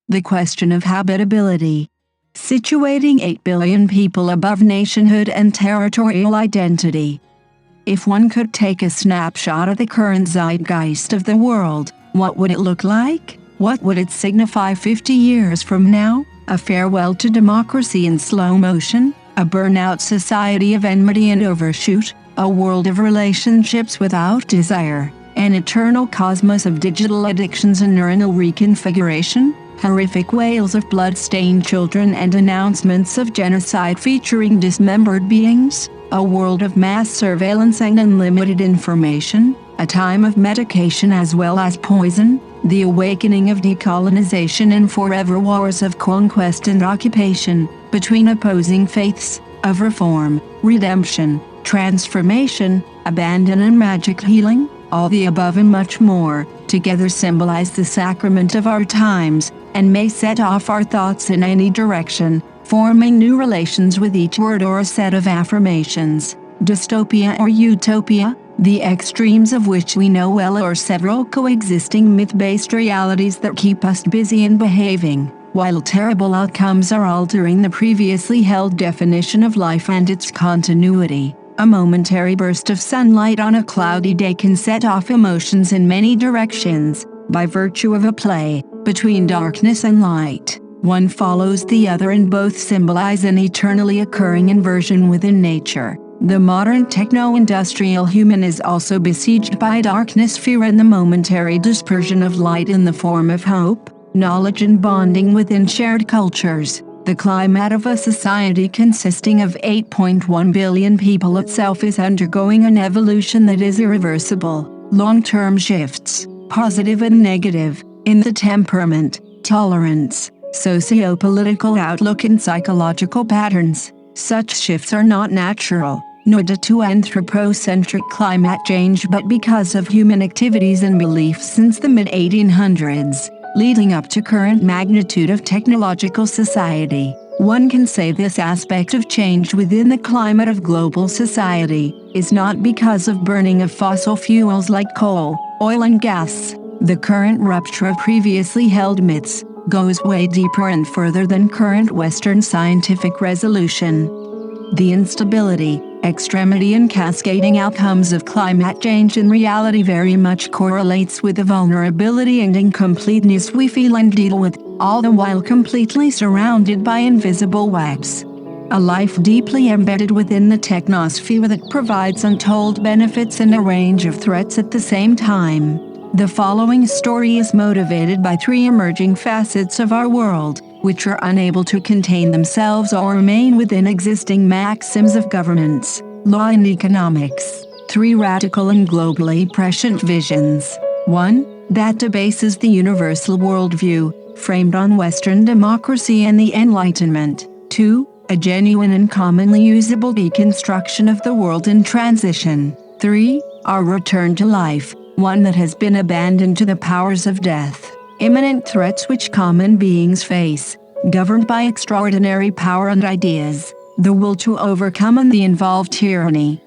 The question of habitability. Situating 8 billion people above nationhood and territorial identity. If one could take a snapshot of the current zeitgeist of the world, what would it look like? What would it signify 50 years from now? A farewell to democracy in slow motion? A burnout society of enmity and overshoot? A world of relationships without desire? An eternal cosmos of digital addictions and neuronal reconfiguration? Horrific wails of blood-stained children and announcements of genocide featuring dismembered beings? A world of mass surveillance and unlimited information? A time of medication as well as poison? The awakening of decolonization and forever wars of conquest and occupation, between opposing faiths, of reform, redemption, transformation, abandon and magic healing? All the above and much more, together symbolize the sacrament of our times, and may set off our thoughts in any direction, forming new relations with each word or a set of affirmations. Dystopia or utopia, the extremes of which we know well, or several coexisting myth-based realities that keep us busy and behaving, while terrible outcomes are altering the previously held definition of life and its continuity. A momentary burst of sunlight on a cloudy day can set off emotions in many directions, by virtue of a play between darkness and light. One follows the other and both symbolize an eternally occurring inversion within nature. The modern techno-industrial human is also besieged by darkness, fear, and the momentary dispersion of light in the form of hope, knowledge, and bonding within shared cultures. The climate of a society consisting of 8.1 billion people itself is undergoing an evolution that is irreversible. Long-term shifts, positive and negative, in the temperament, tolerance, socio-political outlook and psychological patterns. Such shifts are not natural, nor due to anthropocentric climate change, but because of human activities and beliefs since the mid-1800s. Leading up to current magnitude of technological society. One can say this aspect of change within the climate of global society is not because of burning of fossil fuels like coal, oil and gas. The current rupture of previously held myths goes way deeper and further than current Western scientific resolution. The instability, extremity and cascading outcomes of climate change in reality very much correlates with the vulnerability and incompleteness we feel and deal with, all the while completely surrounded by invisible webs. A life deeply embedded within the technosphere that provides untold benefits and a range of threats at the same time. The following story is motivated by three emerging facets of our world, which are unable to contain themselves or remain within existing maxims of governance, law and economics. Three radical and globally prescient visions. 1. That debases the universal worldview, framed on Western democracy and the Enlightenment. 2. A genuine and commonly usable deconstruction of the world in transition. 3. Our return to life, one that has been abandoned to the powers of death. Imminent threats which common beings face, governed by extraordinary power and ideas, the will to overcome and the involved tyranny.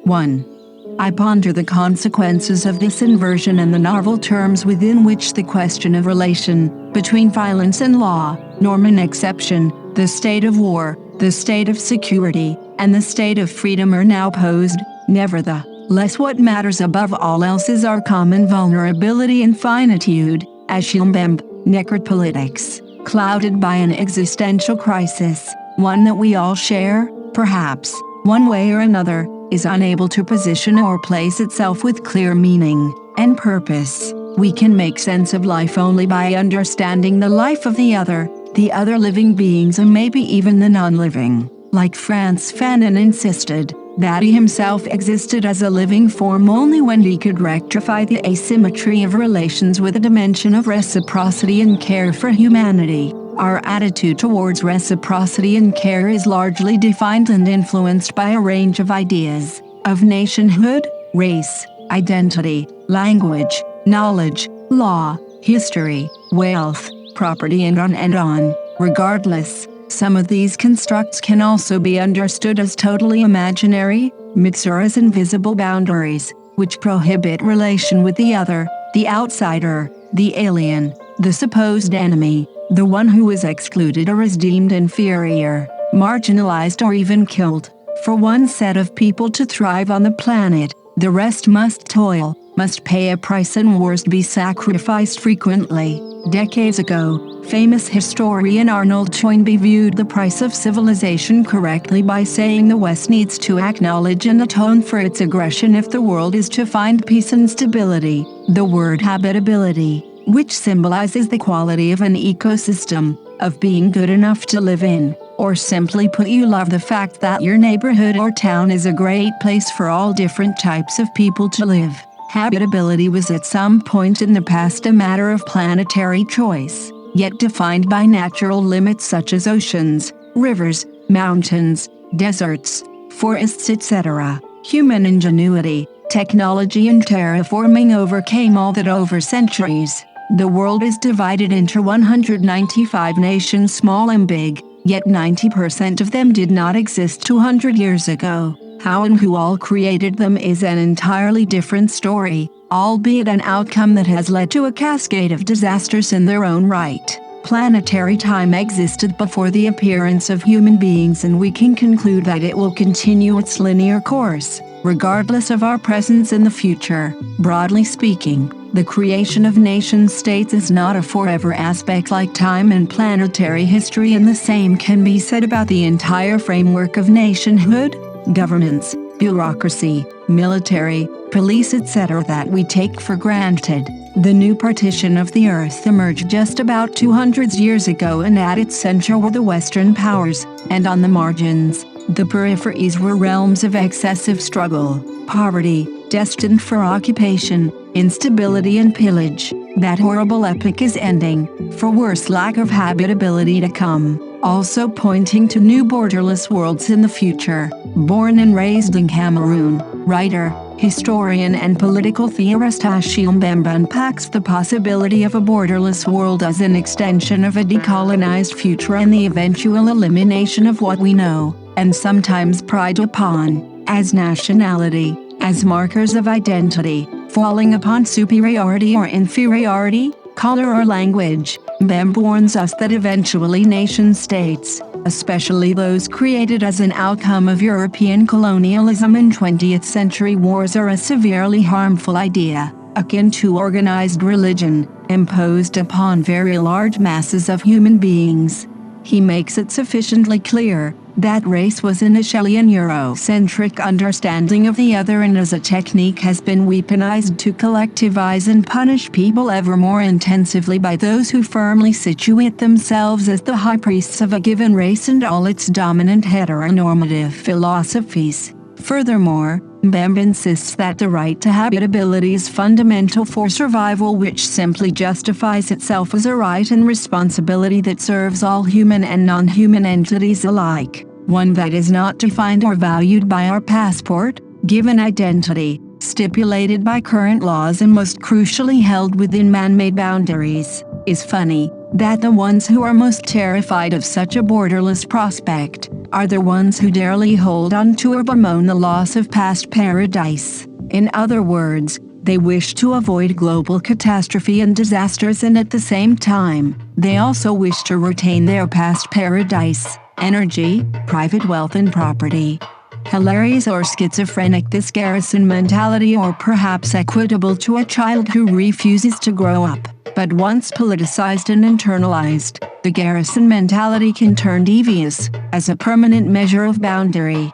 1. I ponder the consequences of this inversion and the novel terms within which the question of relation between violence and law, norm and exception, the state of war, the state of security, and the state of freedom are now posed. Nevertheless, what matters above all else is our common vulnerability and finitude, as Shimbemb, necropolitics, clouded by an existential crisis, one that we all share, perhaps, one way or another, is unable to position or place itself with clear meaning and purpose. We can make sense of life only by understanding the life of the other living beings and maybe even the non-living. Like Frantz Fanon insisted, that he himself existed as a living form only when he could rectify the asymmetry of relations with a dimension of reciprocity and care for humanity. Our attitude towards reciprocity and care is largely defined and influenced by a range of ideas, of nationhood, race, identity, language, knowledge, law, history, wealth, property, and on. Regardless, some of these constructs can also be understood as totally imaginary, myths or as invisible boundaries, which prohibit relation with the other, the outsider, the alien, the supposed enemy, the one who is excluded or is deemed inferior, marginalized or even killed. For one set of people to thrive on the planet, the rest must toil, must pay a price and worst be sacrificed frequently. Decades ago, famous historian Arnold Toynbee viewed the price of civilization correctly by saying the West needs to acknowledge and atone for its aggression if the world is to find peace and stability. The word habitability, which symbolizes the quality of an ecosystem, of being good enough to live in, or simply put, you love the fact that your neighborhood or town is a great place for all different types of people to live. Habitability was at some point in the past a matter of planetary choice, yet defined by natural limits such as oceans, rivers, mountains, deserts, forests, etc. Human ingenuity, technology and terraforming overcame all that over centuries. The world is divided into 195 nations, small and big, yet 90% of them did not exist 200 years ago. How and who all created them is an entirely different story, albeit an outcome that has led to a cascade of disasters in their own right. Planetary time existed before the appearance of human beings, and we can conclude that it will continue its linear course, regardless of our presence in the future. Broadly speaking, the creation of nation-states is not a forever aspect like time and planetary history, and the same can be said about the entire framework of nationhood, governments, bureaucracy, military, police, etc. that we take for granted. The new partition of the Earth emerged just about 200 years ago, and at its center were the Western powers, and on the margins, the peripheries were realms of excessive struggle, poverty, destined for occupation, instability and pillage. That horrible epoch is ending, for worse lack of habitability to come, also pointing to new borderless worlds in the future. Born and raised in Cameroon, writer, historian and political theorist Achille Mbemba unpacks the possibility of a borderless world as an extension of a decolonized future and the eventual elimination of what we know, and sometimes pride upon, as nationality, as markers of identity, falling upon superiority or inferiority, color or language. Mbemba warns us that eventually nation-states, especially those created as an outcome of European colonialism and 20th century wars, are a severely harmful idea, akin to organized religion, imposed upon very large masses of human beings. He makes it sufficiently clear that race was initially an Eurocentric understanding of the other, and as a technique has been weaponized to collectivize and punish people ever more intensively by those who firmly situate themselves as the high priests of a given race and all its dominant heteronormative philosophies. Furthermore, Mbemba insists that the right to habitability is fundamental for survival, which simply justifies itself as a right and responsibility that serves all human and non-human entities alike, one that is not defined or valued by our passport, given identity, stipulated by current laws and most crucially held within man-made boundaries. Is funny that the ones who are most terrified of such a borderless prospect are the ones who darely hold on to or bemoan the loss of past paradise. In other words, they wish to avoid global catastrophe and disasters, and at the same time, they also wish to retain their past paradise, energy, private wealth and property. Hilarious or schizophrenic, this garrison mentality, or perhaps equitable to a child who refuses to grow up. But once politicized and internalized, the garrison mentality can turn devious, as a permanent measure of boundary.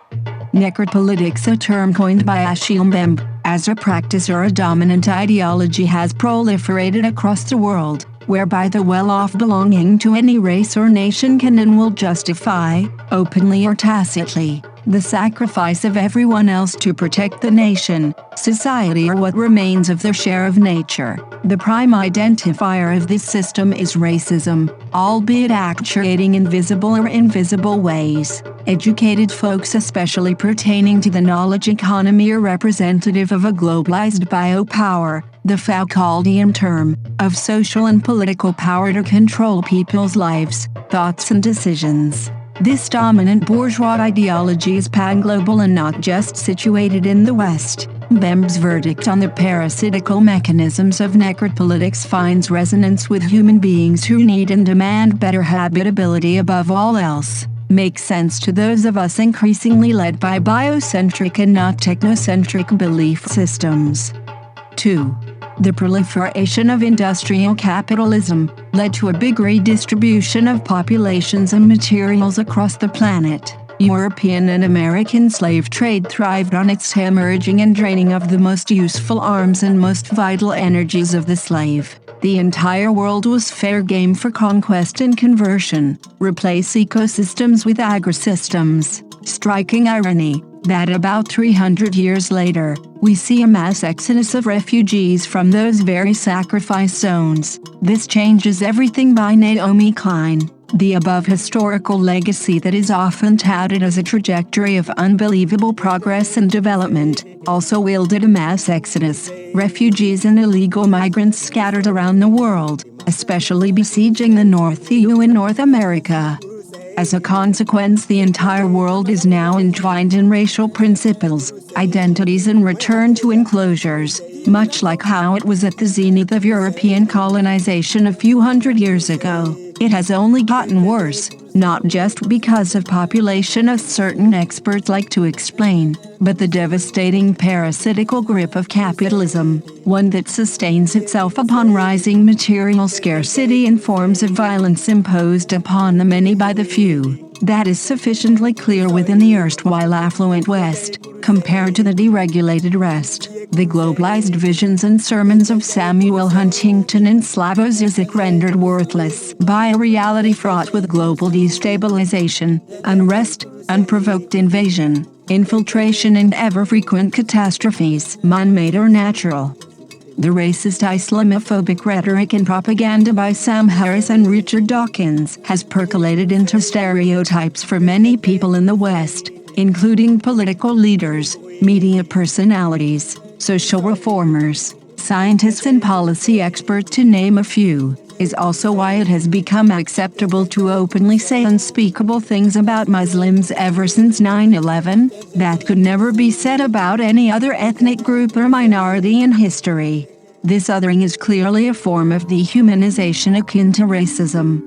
Necropolitics, a term coined by Achille Mbemba, as a practice or a dominant ideology, has proliferated across the world, whereby the well-off belonging to any race or nation can and will justify, openly or tacitly, the sacrifice of everyone else to protect the nation, society, or what remains of their share of nature. The prime identifier of this system is racism, albeit actuating in visible or invisible ways. Educated folks, especially pertaining to the knowledge economy, are representative of a globalized biopower, the Foucauldian term, of social and political power to control people's lives, thoughts and decisions. This dominant bourgeois ideology is pan-global and not just situated in the West. Bem's verdict on the parasitical mechanisms of necropolitics finds resonance with human beings who need and demand better habitability above all else. Makes sense to those of us increasingly led by biocentric and not technocentric belief systems. 2. The proliferation of industrial capitalism led to a big redistribution of populations and materials across the planet. European and American slave trade thrived on its hemorrhaging and draining of the most useful arms and most vital energies of the slave. The entire world was fair game for conquest and conversion. Replace ecosystems with agrisystems. Striking irony that about 300 years later, we see a mass exodus of refugees from those very sacrifice zones. This changes everything by Naomi Klein. The above historical legacy that is often touted as a trajectory of unbelievable progress and development, also wielded a mass exodus, refugees and illegal migrants scattered around the world, especially besieging the North EU and North America. As a consequence, the entire world is now entwined in racial principles, identities and return to enclosures, much like how it was at the zenith of European colonization a few hundred years ago. It has only gotten worse, not just because of population as certain experts like to explain, but the devastating parasitical grip of capitalism, one that sustains itself upon rising material scarcity and forms of violence imposed upon the many by the few. That is sufficiently clear within the erstwhile affluent West, compared to the deregulated rest. The globalized visions and sermons of Samuel Huntington and Slavoj Žižek rendered worthless by a reality fraught with global destabilization, unrest, unprovoked invasion, infiltration and ever-frequent catastrophes, man-made or natural. The racist Islamophobic rhetoric and propaganda by Sam Harris and Richard Dawkins has percolated into stereotypes for many people in the West, including political leaders, media personalities, social reformers, scientists and policy experts to name a few, is also why it has become acceptable to openly say unspeakable things about Muslims ever since 9/11, that could never be said about any other ethnic group or minority in history. This othering is clearly a form of dehumanization akin to racism.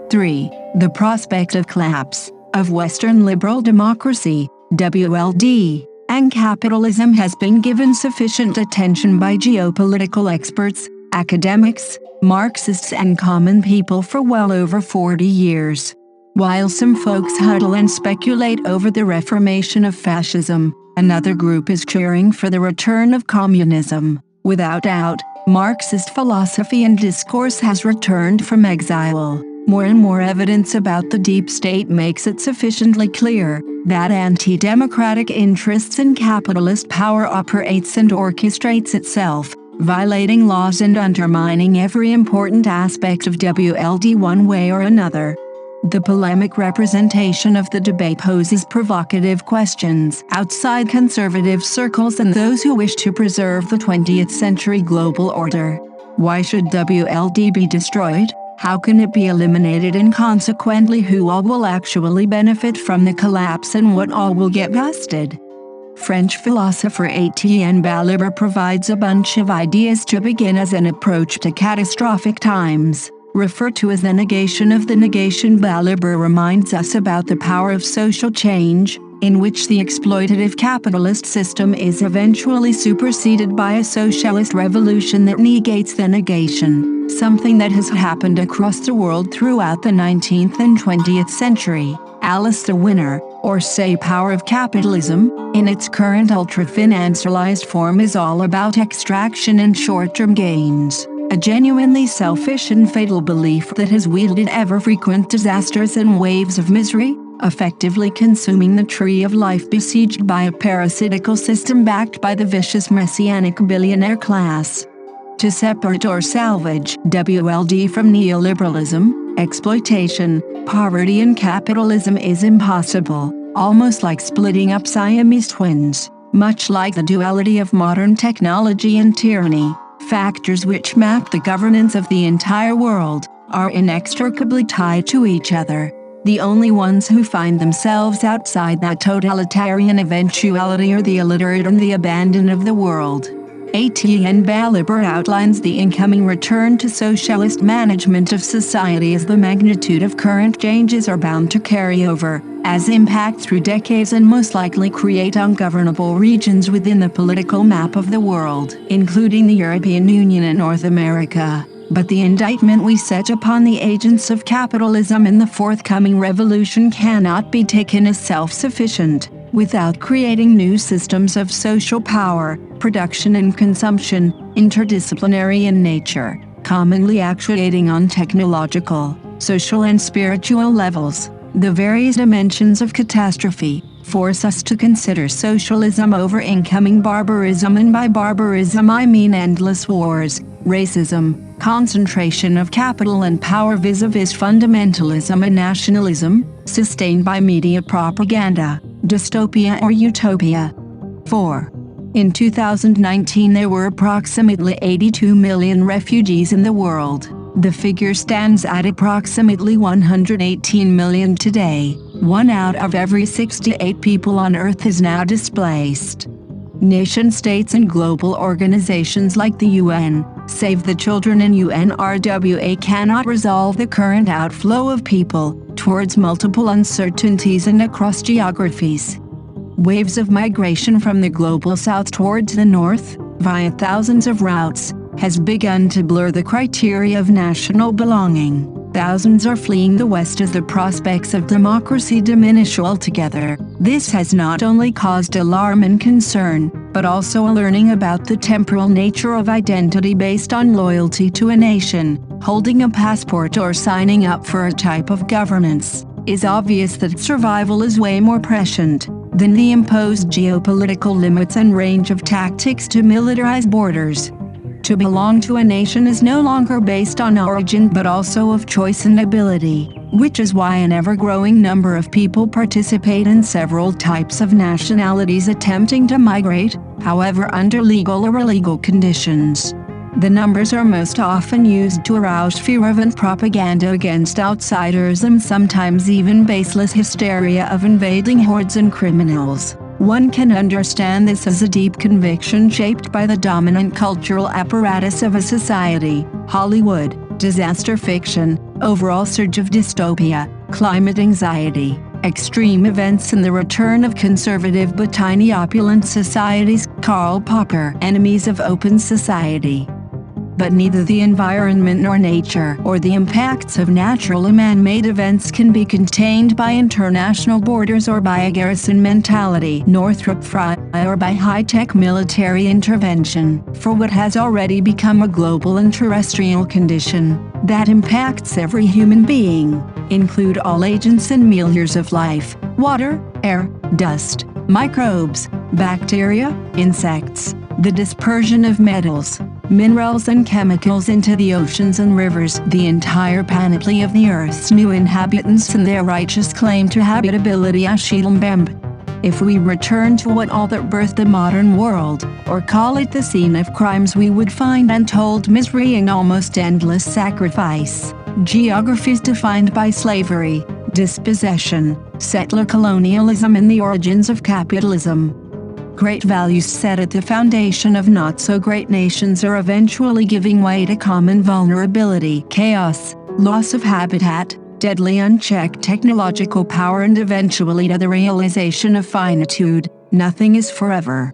3. The prospect of collapse of Western liberal democracy, WLD, and capitalism has been given sufficient attention by geopolitical experts, academics, Marxists and common people for well over 40 years. While some folks huddle and speculate over the reformation of fascism, another group is cheering for the return of communism. Without doubt, Marxist philosophy and discourse has returned from exile. More and more evidence about the deep state makes it sufficiently clear that anti-democratic interests in capitalist power operates and orchestrates itself, violating laws and undermining every important aspect of WLD one way or another. The polemic representation of the debate poses provocative questions outside conservative circles and those who wish to preserve the 20th century global order. Why should WLD be destroyed? How can it be eliminated, and consequently who all will actually benefit from the collapse and what all will get busted? French philosopher Etienne Balibar provides a bunch of ideas to begin as an approach to catastrophic times. Referred to as the negation of the negation, Balibar reminds us about the power of social change, in which the exploitative capitalist system is eventually superseded by a socialist revolution that negates the negation, something that has happened across the world throughout the 19th and 20th century. Alice the Winner, or say Power of Capitalism, in its current ultra-financialized form is all about extraction and short-term gains. A genuinely selfish and fatal belief that has wielded ever-frequent disasters and waves of misery, effectively consuming the tree of life besieged by a parasitical system backed by the vicious messianic billionaire class. To separate or salvage WLD from neoliberalism, exploitation, poverty and capitalism is impossible, almost like splitting up Siamese twins, much like the duality of modern technology and tyranny. Factors which map the governance of the entire world are inextricably tied to each other. The only ones who find themselves outside that totalitarian eventuality are the illiterate and the abandoned of the world. Etienne Balibar outlines the incoming return to socialist management of society as the magnitude of current changes are bound to carry over, as impact through decades and most likely create ungovernable regions within the political map of the world, including the European Union and North America. But the indictment we set upon the agents of capitalism in the forthcoming revolution cannot be taken as self-sufficient, without creating new systems of social power, production and consumption, interdisciplinary in nature, commonly actuating on technological, social and spiritual levels. The various dimensions of catastrophe force us to consider socialism over incoming barbarism, and by barbarism I mean endless wars, racism, concentration of capital and power vis-a-vis fundamentalism and nationalism, sustained by media propaganda, dystopia or utopia. 4. In 2019 there were approximately 82 million refugees in the world. The figure stands at approximately 118 million today. 1 out of every 68 people on Earth is now displaced. Nation-states and global organizations like the UN, Save the Children and UNRWA cannot resolve the current outflow of people towards multiple uncertainties and across geographies. Waves of migration from the global south towards the north, via thousands of routes, has begun to blur the criteria of national belonging. Thousands are fleeing the West as the prospects of democracy diminish altogether. This has not only caused alarm and concern, but also a learning about the temporal nature of identity based on loyalty to a nation, holding a passport or signing up for a type of governance. It's obvious that survival is way more prescient than the imposed geopolitical limits and range of tactics to militarize borders. To belong to a nation is no longer based on origin but also of choice and ability, which is why an ever-growing number of people participate in several types of nationalities attempting to migrate, however under legal or illegal conditions. The numbers are most often used to arouse fear of and propaganda against outsiders and sometimes even baseless hysteria of invading hordes and criminals. One can understand this as a deep conviction shaped by the dominant cultural apparatus of a society, Hollywood, disaster fiction, overall surge of dystopia, climate anxiety, extreme events and the return of conservative but tiny opulent societies. Karl Popper, Enemies of Open Society. But neither the environment nor nature or the impacts of natural and man-made events can be contained by international borders or by a garrison mentality, Northrop Frye, or by high-tech military intervention. For what has already become a global and terrestrial condition that impacts every human being, include all agents and milieux of life, water, air, dust, microbes, bacteria, insects, the dispersion of metals, minerals and chemicals into the oceans and rivers, the entire panoply of the Earth's new inhabitants and their righteous claim to habitability. Achille Mbembe. If we return to what all that birthed the modern world, or call it the scene of crimes, we would find untold misery and almost endless sacrifice. Geographies defined by slavery, dispossession, settler colonialism and the origins of capitalism. Great values set at the foundation of not-so-great nations are eventually giving way to common vulnerability, chaos, loss of habitat, deadly unchecked technological power and eventually to the realization of finitude. Nothing is forever.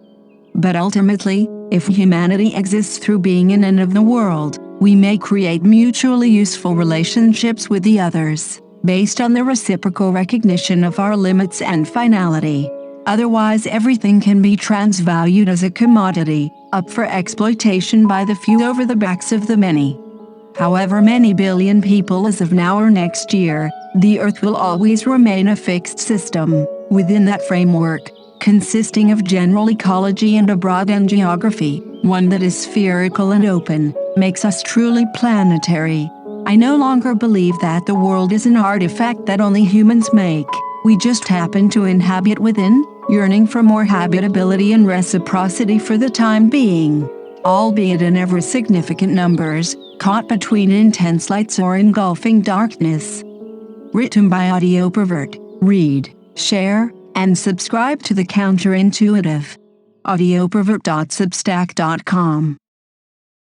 But ultimately, if humanity exists through being in and of the world, we may create mutually useful relationships with the others, based on the reciprocal recognition of our limits and finality. Otherwise everything can be transvalued as a commodity, up for exploitation by the few over the backs of the many. However many billion people as of now or next year, the Earth will always remain a fixed system, within that framework, consisting of general ecology and a broad end geography, one that is spherical and open, makes us truly planetary. I no longer believe that the world is an artifact that only humans make. We just happen to inhabit within, yearning for more habitability and reciprocity for the time being, albeit in ever significant numbers, caught between intense lights or engulfing darkness. Written by Audio Pervert. Read, share, and subscribe to the Counterintuitive. audiopervert.substack.com